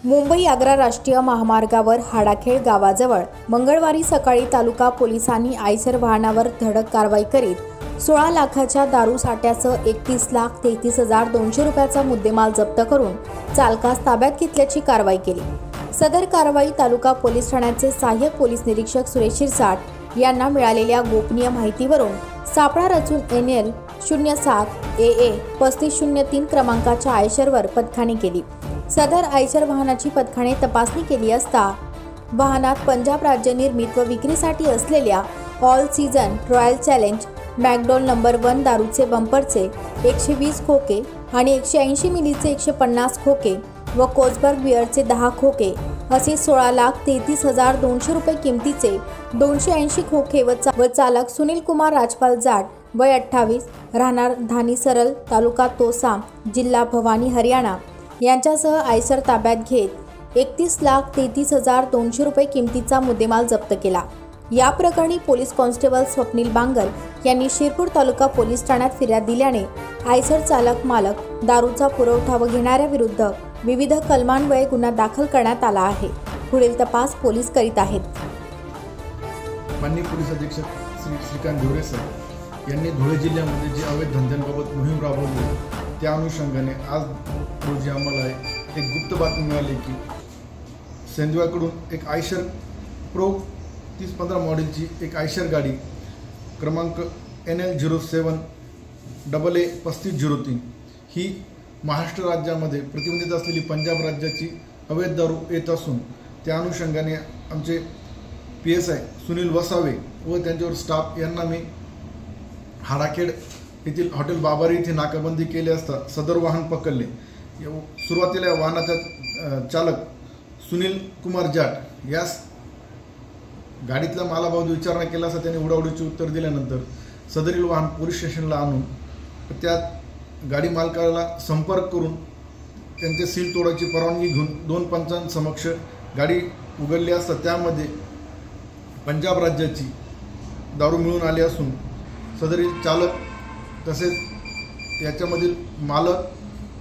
मुंबई आग्रा राष्ट्रीय महामार्गावर हाडाखेड गावाजवळ मंगळवारी सकाळी तालुका पोलिसांनी आयशर वाहनावर धडक कारवाई करीत 16 लाखाच्या दारू साठ्यासह 31,33,200 रुपयाचा मुद्देमाल जप्त करून चालकास ताब्यात घेतल्याची कारवाई केली। सदर कारवाई तालुका पोलीस ठाण्याचे सहाय्यक पोलीस निरीक्षक सुरेश शिरसाट यांना मिळालेल्या गोपनीय माहितीवरून सापळा रचून NL 07 AA 3503 क्रमांकाच्या आयशरवर पथकाने केली। सदर आयशर वाहनाची पथकाने तपासणी केली असता वाहनात पंजाब राज्य निर्मित व विक्रीसाठी असलेल्या all season royal challenge McDowell number 1 दारूचे बंपरचे 120 खोके आणि 180 मिलीचे 150 खोके व कोसबर्ग बिअरचे 10 खोके असे 16,33,200 रुपये किमतीचे 280 खोके व चालक सुनील कुमार राजपाल जाट वय 28 राहणार धानी सरल तालुका तोसा जिल्हा भवानी हरियाणा यांच्यासह आयशर ताब्यात घेत 31,33,200 रुपये किमतीचा मुद्देमाल जप्त केला। या प्रकरणी पोलीस कॉन्स्टेबल स्वप्नील बांगल यांनी शिरपूर तालुका पोलीस ठाण्यात फिर्याद दिल्याने आयशर चालक मालक दारूचा पुरवठा व घेणाऱ्या विरुद्ध विविध कलमान्वये गुन्हा दाखल करण्यात आला आहे। पुढील तपास पोलीस करीत आहेत। माननीय पोलीस अधीक्षक श्रीकांत ढोरे सर यांनी धुळे जिल्ह्यामध्ये जे अवैध धंद्यांबाबत मोहीम राबवली त्या अनुषंगाने आज रोजी आम्हाला एक गुप्त बातमी मिळाली की सेंधव्याकडून एक आयशर प्रो 3015 मॉडेलची एक आयशर गाडी क्रमांक NL 07 AA 3503 ही महाराष्ट्र राज्यामध्ये प्रतिबंधित असलेली पंजाब राज्याची अवैध दारू येत असून त्या अनुषंगाने आमचे PSI सुनील वसावे व त्यांच्यावर स्टाफ यांना मी हाडाखेड येथील हॉटेल बाबारी येथे नाकाबंदी केली असता सदर वाहन पकडले। सुरुवातीला वाहनाचा चालक सुनील कुमार जाट यास गाडीतल्या मालाबाबत विचारणा केला असता त्यांनी उडाउडीचे उत्तर दिल्यानंतर सदरील वाहन पोलीस स्टेशनला आणून त्यात गाडी मालकाला संपर्क करून त्यांचे सील तोडायची परवानगी घेऊन 2 पंचांसमक्ष गाडी उघडली असता त्यामध्ये पंजाब राज्याची दारू मिळून आली असून सदरील चालक तसेच याच्यामधील मालक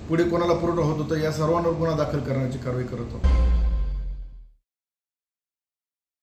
पुढे कोणाला पुरवठा होत होता या सर्वांवर गुन्हा दाखल करण्याची कारवाई करत होतो।